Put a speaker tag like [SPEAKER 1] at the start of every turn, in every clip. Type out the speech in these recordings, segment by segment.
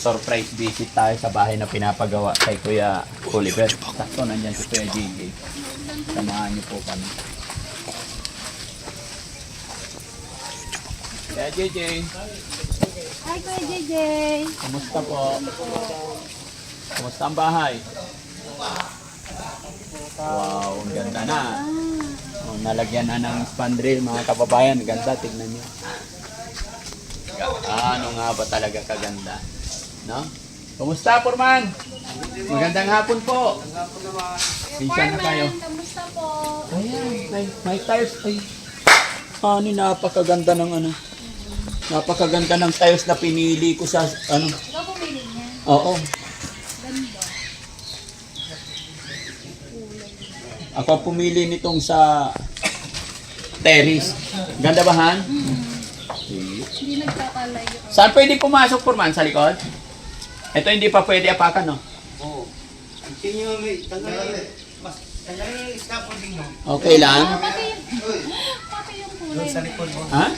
[SPEAKER 1] surprise visit tayo sa bahay na pinapagawa kay Kuya Oliver. Sakto nandyan si Kuya JJ. Samahan niyo po kami. Kuya JJ.
[SPEAKER 2] Hi, Kuya JJ.
[SPEAKER 1] Kumusta po? Kumusta ang bahay? Wow, ang ganda na. Oh, nalagyan na ng spandrel mga kababayan. Ganda, tignan niyo. Ano nga ba talaga kaganda? No? Kumusta, Purman? Magandang hapon po. Pinsan na kayo.
[SPEAKER 2] Kamusta po?
[SPEAKER 1] Ayan, may tiles. Ay, ano, napakaganda ng ano. Napakaganda ng tiles na pinili ko sa ano.
[SPEAKER 2] Ikaw pumili niya.
[SPEAKER 1] Oo.
[SPEAKER 2] Ganda.
[SPEAKER 1] Ako pumili nitong sa terrace. Ganda ba, Han?
[SPEAKER 2] Hindi nagkakalayo.
[SPEAKER 1] Saan pwede pumasok, Purman? Sa likod? Ito hindi pa pwede apakan, no?
[SPEAKER 3] Oo. Hindi nyo may tanggalin. Mas tanggalin yung scaffolding mo.
[SPEAKER 1] Okay lang?
[SPEAKER 2] Pati yung kulay.
[SPEAKER 3] Doon sa likod mo.
[SPEAKER 1] Ha?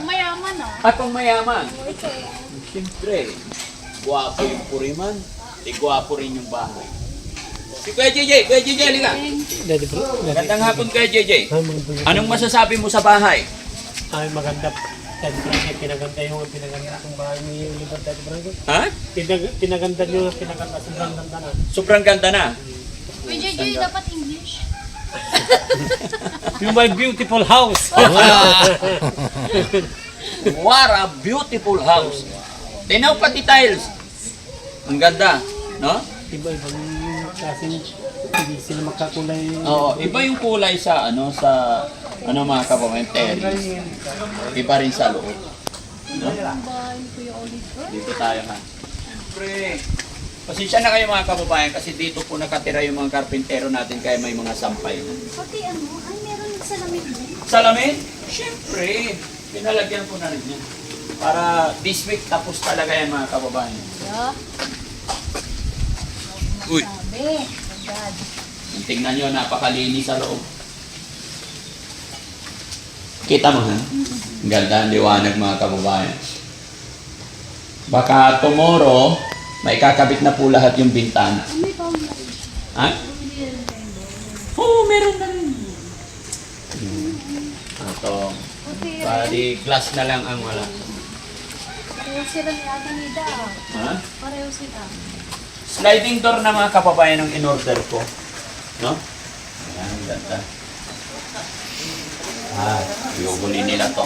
[SPEAKER 2] Ang mayaman ah.
[SPEAKER 1] At pang mayaman.
[SPEAKER 2] Ito.
[SPEAKER 1] Siyempre, guwapo yung Puriman. Di guwapo rin yung bahay. Si Kuya JJ, halika. Magandang hapon, Kuya JJ. Anong masasabi mo sa bahay?
[SPEAKER 4] Ay, maganda. Kasi pinaganda yung pinaganda itong bahay ni Oliver Daddy Branco.
[SPEAKER 1] Ha?
[SPEAKER 4] Pinaganda nyo, pinaganda. Sobrang ganda na.
[SPEAKER 1] Sobrang ganda na.
[SPEAKER 2] Kuya JJ, dapat English.
[SPEAKER 4] You my beautiful house.
[SPEAKER 1] What a beautiful house. Tinaw pati tiles. Ang ganda, no?
[SPEAKER 4] Iba-ibang kasi hindi sila magkakulay.
[SPEAKER 1] Oo, iba yung kulay sa mga kababayan, terrace. Iba rin sa loob. No?
[SPEAKER 2] Ang bahay ni Kuya Oliver.
[SPEAKER 1] Dito tayo, ha. Siyempre, pasensya na kayo mga kababayan kasi dito po nakatira yung mga karpintero natin kaya may mga sampay.
[SPEAKER 2] Pati ano, ay meron sa lamig din.
[SPEAKER 1] Salamin? Siyempre, pinalagyan ko na rin yan. Para this week tapos talaga yan mga kababayan.
[SPEAKER 2] Yeah.
[SPEAKER 1] Uy.
[SPEAKER 2] Sabi. Agad.
[SPEAKER 1] Tingnan nyo, napakalinis sa loob. Kita mo, ha? Ang ganda, ang liwanag mga kababayan. Baka tomorrow, may kakabit na po lahat yung bintana.
[SPEAKER 2] May boundary.
[SPEAKER 1] Ha?
[SPEAKER 2] Hindi rin kayo.
[SPEAKER 1] Oo, meron na rin. Ito.
[SPEAKER 2] Okay,
[SPEAKER 1] Bali, glass na lang ang wala.
[SPEAKER 2] pareho sila ni Ate Nida.
[SPEAKER 1] Ha?
[SPEAKER 2] Pareho sila.
[SPEAKER 1] Sliding door na mga kababayan ang in-order ko. No? Ayan, ang ganda. Iuhuli nila to.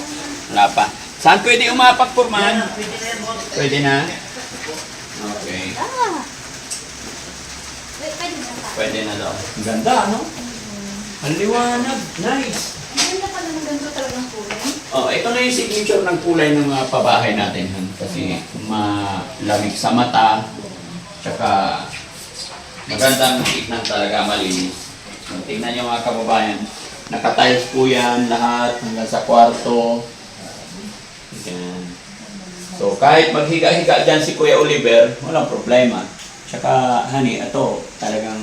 [SPEAKER 1] Wala pa. Saan pwede umapak, Purman? Pwede na? Okay.
[SPEAKER 2] Ah! Pwede na pa.
[SPEAKER 1] Pwede na daw. Ang ganda, no? Ang liwanag. Nice.
[SPEAKER 2] Maganda pala ng ganito talagang kulay.
[SPEAKER 1] Oh, ito na yung signature ng kulay ng mga pabahay natin. Han. Kasi malamig sa mata. Tsaka magandang tignan talaga, malinis. So, tignan nyo mga kababayan. Naka-tiles po yan lahat hanggang sa kwarto. Yan. So kahit maghiga-higa dyan si Kuya Oliver, walang problema. Tsaka honey, ito talagang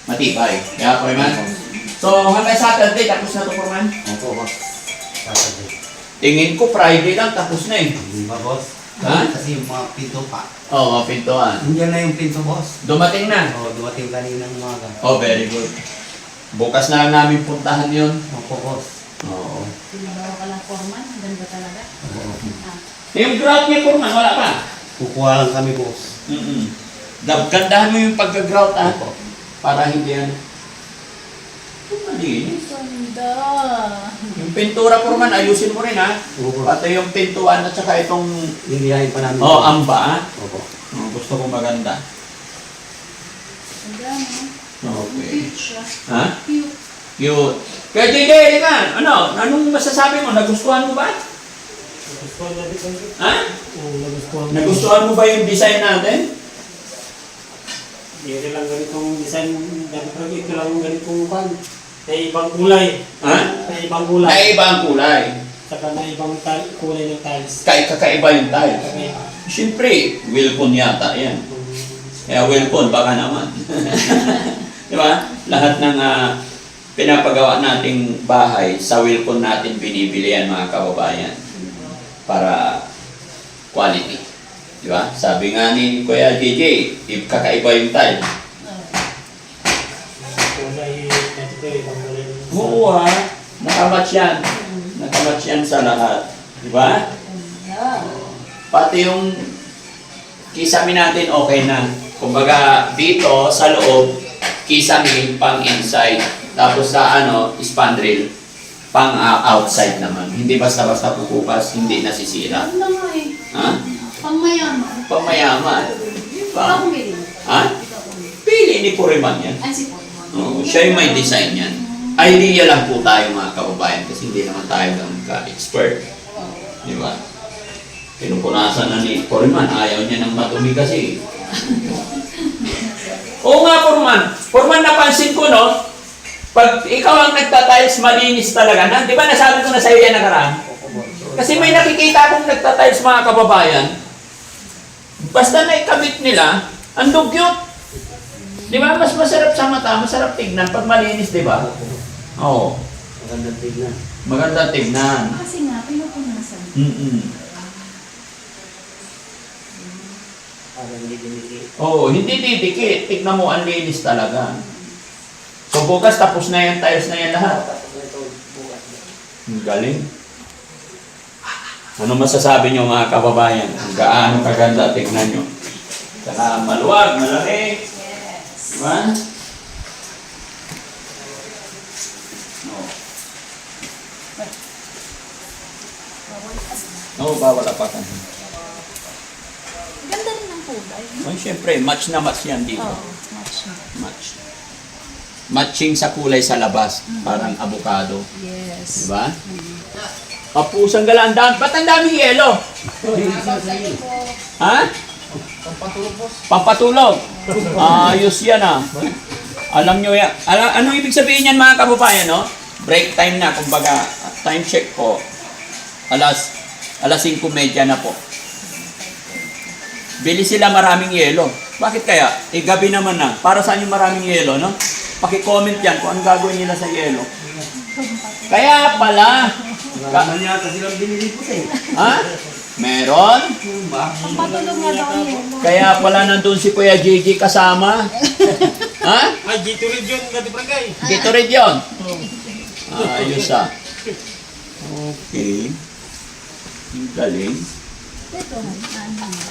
[SPEAKER 1] matibay. Kaya po man. So hanggang Saturday, tapos na to po man.
[SPEAKER 3] Opo, boss. Saturday.
[SPEAKER 1] Tingin ko Friday lang, tapos na eh.
[SPEAKER 3] Hindi ba, boss?
[SPEAKER 1] Ha?
[SPEAKER 3] Kasi yung mga pinto pa.
[SPEAKER 1] Oo, mga pintuan.
[SPEAKER 3] Nandiyan na yung pinto, boss.
[SPEAKER 1] Dumating na.
[SPEAKER 3] Oo, dumating kaninang umaga.
[SPEAKER 1] Oh, very good. Bukas na lang namin puntahan yun.
[SPEAKER 3] Opo, boss.
[SPEAKER 1] Oo.
[SPEAKER 2] Pinabawa ka lang foreman. Ang ganda talaga.
[SPEAKER 3] Oo.
[SPEAKER 2] Ah.
[SPEAKER 1] Yung grout niya, Purman, wala pa.
[SPEAKER 3] Kukuha lang kami, boss.
[SPEAKER 1] Gandahan mo yung pag-grout, ha? Para hindi yan. Malinis.
[SPEAKER 2] Ganda.
[SPEAKER 1] Yung pintura, Purman, ayusin mo rin, ha?
[SPEAKER 3] Opo.
[SPEAKER 1] Pati yung pintuan at saka itong
[SPEAKER 3] Lilihain pa namin.
[SPEAKER 1] amba, ha?
[SPEAKER 3] Opo.
[SPEAKER 1] Gusto ko maganda.
[SPEAKER 2] Ganda, no?
[SPEAKER 1] Okay.
[SPEAKER 2] Cute siya.
[SPEAKER 1] Ha?
[SPEAKER 2] Cute.
[SPEAKER 1] Cute. Kaya JJ, ka, anong masasabi mo? Nagustuhan mo ba?
[SPEAKER 4] Nagustuhan na dito.
[SPEAKER 1] Ha?
[SPEAKER 4] Oo, nagustuhan.
[SPEAKER 1] Nagustuhan mo ba yung design natin?
[SPEAKER 4] Hindi lang ganitong design. Daddy Branco, ito lang ganitong pan. May ibang kulay.
[SPEAKER 1] Ha?
[SPEAKER 4] May ibang kulay.
[SPEAKER 1] Naiba ang kulay.
[SPEAKER 4] Saka na ibang kulay ng tiles.
[SPEAKER 1] Kakaiba yung tiles.
[SPEAKER 4] Okay.
[SPEAKER 1] Siyempre, Wilcon yata yan. Kaya Wilcon, baka naman. Di ba? Lahat ng pinapagawa nating bahay, sa Wilcon natin binibili yan mga kababayan. Para quality. Di ba? Sabi nga ni Kuya JJ, kakaiba yung tile.
[SPEAKER 4] Kulay, ito ibang kulay.
[SPEAKER 1] Oo nakamatch yan. Nakamatch yan sa lahat. Di ba? Pati yung kisame natin okay na. Kumbaga dito sa loob, kisame pang inside. Tapos sa spandrel, pang outside naman. Hindi basta-basta pupupas, hindi nasisira.
[SPEAKER 2] Ano nga eh.
[SPEAKER 1] Ha?
[SPEAKER 2] Pangmayaman.
[SPEAKER 1] Pamayaman. Di
[SPEAKER 2] Ikaw
[SPEAKER 1] ba?
[SPEAKER 2] pumili.
[SPEAKER 1] Ha? Pili ni Puriman yan.
[SPEAKER 2] Ay, si Portman.
[SPEAKER 1] Oo, siya yung may design yan. Idea lang po tayo mga kababayan kasi hindi naman tayo ganun ka-expert. Di ba? Pinupunasan na ni Puriman, ayaw niya ng matumi kasi. Oo nga, Puriman. Puriman, napansin ko, no? Pag ikaw ang nagtatiles, malinis talaga na. Di ba nasabi ko na sa'yo yan nakaraan? Kasi may nakikita akong nagtatiles mga kababayan. Basta na ikabit nila, ang dugyot. Di ba? Mas masarap sa mata, masarap tignan pag malinis, di ba? Oo.
[SPEAKER 3] Magandang tignan.
[SPEAKER 1] Maganda tignan.
[SPEAKER 2] Kasi nga, pinupunasan.
[SPEAKER 3] Para hindi dinikit.
[SPEAKER 1] Oo, hindi didikit. Tignan mo, ang linis talaga. So bukas tapos na yung tiles na yan lahat.
[SPEAKER 3] Tapos na ito, bukas na.
[SPEAKER 1] Ang galing. Ano masasabi nyo mga kababayan? Kung gaano kaganda, tignan nyo. Saka maluwag, malaki.
[SPEAKER 2] Yes.
[SPEAKER 1] Diba? No. Oo, bawal apakan.
[SPEAKER 2] Ganda rin ang kulay.
[SPEAKER 1] Ay, syempre, match na match yan dito.
[SPEAKER 2] Oo, match na.
[SPEAKER 1] Match. Matching sa kulay sa labas. Parang avocado.
[SPEAKER 2] Yes.
[SPEAKER 1] Diba? Kapusang galandaan. Ba't ang daming yelo? Ha? Pampatulog. Ayos yan Alam nyo yan. Anong ibig sabihin yan mga kababayan, no? Break time na. Kumbaga, time check po. Alas 5:30 na po. Bili sila maraming yelo. Bakit kaya? Gabi naman na. Para saan yung maraming yelo, no? Paki-comment yan kung anong gagawin nila sa yelo. Kaya pala.
[SPEAKER 3] Ano yata silang binili po eh.
[SPEAKER 1] Ha? Meron?
[SPEAKER 2] Pampatulog nga daw ang yelo.
[SPEAKER 1] Kaya pala nandun si Kuya JJ kasama. Ha?
[SPEAKER 4] Ay, G2 region, dati Bragay.
[SPEAKER 1] Dito rin yun. Ayos Okay. Ang galing.
[SPEAKER 2] Ito, ano.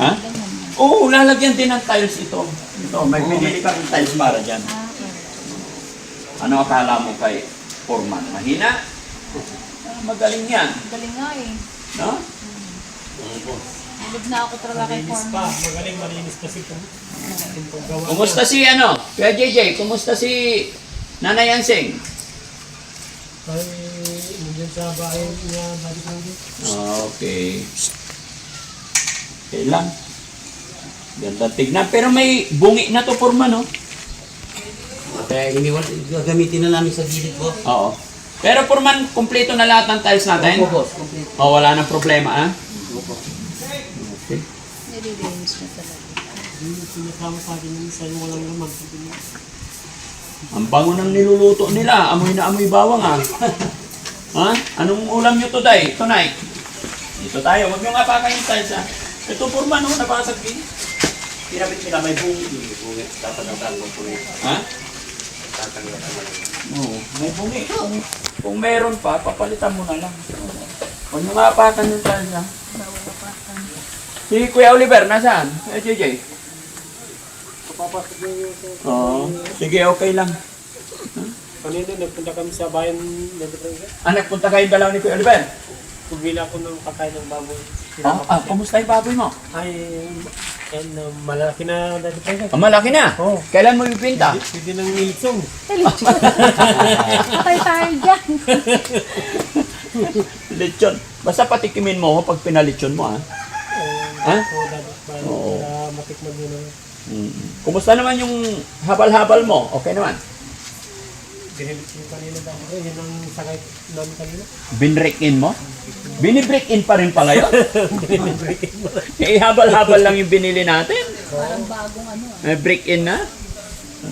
[SPEAKER 1] Ha?
[SPEAKER 2] Ganyan.
[SPEAKER 1] Oo, lalagyan din ng tiles ito. Ito, may pinili kami tiles para dyan.
[SPEAKER 2] Okay.
[SPEAKER 1] Ano akala mo kay Foreman? Mahina? Magaling yan.
[SPEAKER 2] Galing nga eh.
[SPEAKER 1] No?
[SPEAKER 2] Bilib na ako talaga kay
[SPEAKER 4] Malinis pa,
[SPEAKER 2] Foreman.
[SPEAKER 4] magaling malinis kasi kung gawa.
[SPEAKER 1] Kumusta si Kuya JJ? Kumusta si Nanay Yansing?
[SPEAKER 4] Ay, nandiyan sa bahay niya, dati Bragay.
[SPEAKER 1] Okay. Okay lang. Ganda tignan. Pero may bungi na to, Foreman, no?
[SPEAKER 3] Kaya gagamitin na namin sa gilid ko.
[SPEAKER 1] Oo. Pero Foreman, kumpleto na lahat ng tiles natin?
[SPEAKER 3] Opo, boss. Complete.
[SPEAKER 1] O, wala nang problema,
[SPEAKER 3] Opo.
[SPEAKER 1] Okay.
[SPEAKER 2] Nililinis na talaga.
[SPEAKER 4] Yung sinasama sa akin yung isa yung walang laman.
[SPEAKER 1] Ang bango ng niluluto nila. Amoy na amoy bawang, Ha? Anong ulam nyo today? Tonight? Dito tayo. Huwag nyo nga pakan yung tiles, Ito, Foreman, nabasag din. Pinabit nila, may bungi.
[SPEAKER 3] Dapat ang tatong po yun.
[SPEAKER 1] Ha?
[SPEAKER 3] Tatanggal naman.
[SPEAKER 1] Oo, may bungi. Kung meron pa, papalitan mo na lang. Huwag nyo nga pakan yung tiles,
[SPEAKER 2] Bawal pa pa.
[SPEAKER 1] Si Kuya Oliver, nasaan? Kuya JJ?
[SPEAKER 4] Kapapasok niya yung
[SPEAKER 1] Oo. Sige, okay lang.
[SPEAKER 4] kanina, nagpunta kami sa bayan dati Bragay.
[SPEAKER 1] Nagpunta kayo dalaw ni Kuya Oliver?
[SPEAKER 4] Pumila ko ng kakain ng baboy.
[SPEAKER 1] Kumusta yung baboy mo?
[SPEAKER 4] Ay, yan, malaki na dati Bragay.
[SPEAKER 1] Malaki na.
[SPEAKER 4] Oo.
[SPEAKER 1] Kailan mo ibibenta?
[SPEAKER 4] Pwede nang nilitsong.
[SPEAKER 2] Patay tayo dyan.
[SPEAKER 1] Lechon. Basta patikimin mo pag pinalechon mo, Ha?
[SPEAKER 4] Oo, dapat ba?
[SPEAKER 1] Oo.
[SPEAKER 4] Para matikman nyo na.
[SPEAKER 1] Kumusta naman yung habal-habal mo? Okay naman.
[SPEAKER 4] Ginilit yung kanina dati Bragay. Yan ang sakay namin kanina.
[SPEAKER 1] Binrek in mo? Binibreak in pa rin pala yun? Habal-habal lang yung binili natin.
[SPEAKER 2] Parang bagong ano
[SPEAKER 1] May break in na.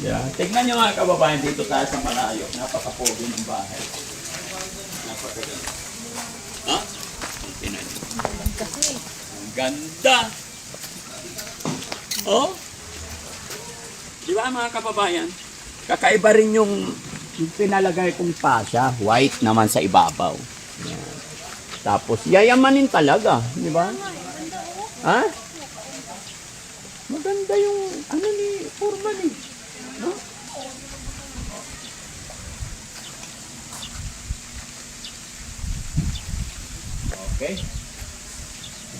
[SPEAKER 1] Yeah. Tignan nyo mga kababayan dito tayo sa malayo. Napaka-pogi ng bahay. Napakaganda. Ha? Tingnan nyo.
[SPEAKER 2] Kasi
[SPEAKER 1] Ang ganda. Oh? Di ba mga kababayan? Kakaiba rin yung pinalagay kong pasya. White naman sa ibabaw. Yan. Tapos yayamanin talaga. Di ba? Ha? Maganda yung ano ni Furman eh. No? Okay.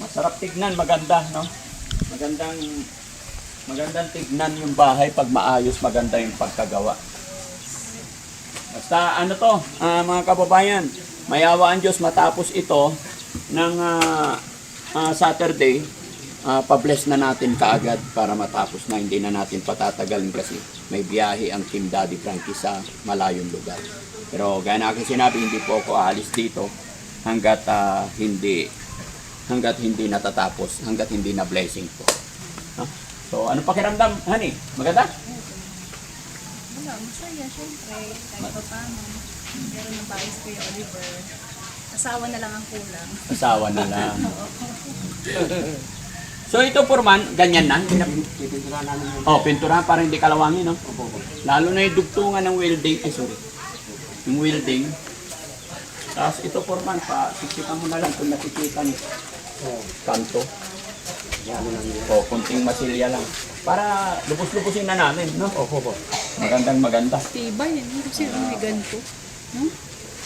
[SPEAKER 1] Masarap tignan, maganda, no? Magandang tignan yung bahay pag maayos, maganda yung pagkagawa. Basta ano to, mga kababayan, mayawaan Diyos matapos ito ng Saturday, pa-bless na natin kaagad para matapos na, hindi na natin patatagalin kasi may biyahe ang Team Daddy Frankie sa malayong lugar. Pero gaya na aking sinabi, hindi po ako aalis dito hanggat hindi natatapos, hanggat hindi na blessing po. No? So, ano pakiramdam, honey? Maganda?
[SPEAKER 2] Wala, masaya syempre. Kahit pa paano. Meron ng bayis kay Oliver. Asawa na lang ang kulang.
[SPEAKER 1] Asawa na lang. So, ito Furman, ganyan na.
[SPEAKER 3] Pipinturahan namin yun.
[SPEAKER 1] Oh, pintura para hindi kalawangin, no? Lalo na yung dugtungan ng welding. Yung welding. Tapos ito Furman, siksikan mo na lang kung nakikita niyo. Kanto. O, kunting masilya lang. Para lubos-lubosin na namin, no? Opo. Maganda.
[SPEAKER 2] Tibay, ano? Kasi may ganito. No?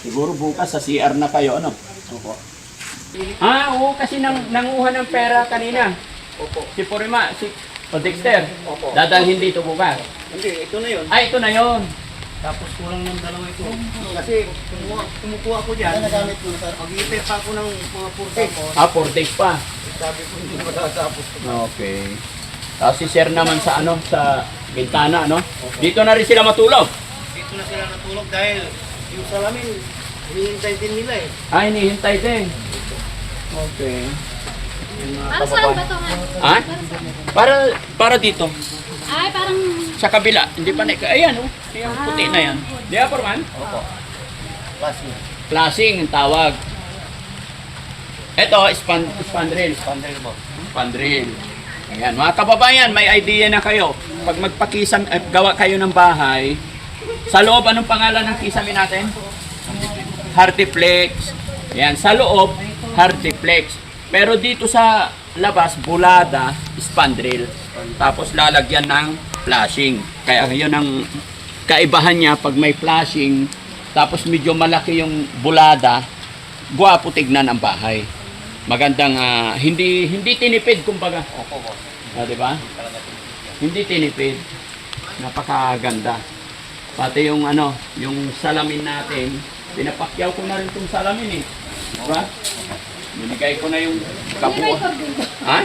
[SPEAKER 1] Siguro bukas sa CR na kayo, ano? Opo. Oo, kasi nanguha ng pera kanina.
[SPEAKER 3] Opo.
[SPEAKER 1] Si Purima, o Dexter.
[SPEAKER 3] Opo.
[SPEAKER 1] Dadalhin dito bukas.
[SPEAKER 3] Hindi, ito na yun.
[SPEAKER 1] Ay, ito na yon.
[SPEAKER 3] Tapos kulang ng dalawa ito. Kasi kumukuha ko dyan. Ano nagamit mo sir? Mag-iipit pa ako ng mga 4 days.
[SPEAKER 1] 4 days pa.
[SPEAKER 3] Sabi ko hindi matatapos.
[SPEAKER 1] Okay. Tapos si Sir naman sa bintana, no? Dito na rin sila matulog.
[SPEAKER 3] Dito na sila natulog dahil yung salamin, hinihintay din nila eh.
[SPEAKER 1] Ay, hinihintay din. Okay.
[SPEAKER 2] Para saan ba ito?
[SPEAKER 1] Ha? Para dito.
[SPEAKER 2] Ay, parang...
[SPEAKER 1] Sa kabila. Hindi pa na. Ayan, oh. Yung puti na yan. Di ba, Furman?
[SPEAKER 3] Opo. Klaseng.
[SPEAKER 1] Klaseng ang tawag. Ito, spandrel.
[SPEAKER 3] Pandrel mo.
[SPEAKER 1] Spandrel. Ayan, mga kababayan, may idea na kayo. Pag magpakisam, gawa kayo ng bahay, sa loob, anong pangalan ng kisame natin? Hardyflex. Ayan, sa loob, Hardyflex. Pero dito sa labas, bulada, spandrel. Tapos lalagyan ng flashing. Kaya yun ang kaibahan niya pag may flashing, tapos medyo malaki yung bulada, guwapo tignan ang bahay. Magandang hindi tinipid kumbaga.
[SPEAKER 3] Opo.
[SPEAKER 1] Di ba? Hindi tinipid. Napakaganda. Pati yung yung salamin natin, pinapakyaw ko na rin tong salamin eh. Di ba? Binigay ko na yung kabuo. Ha?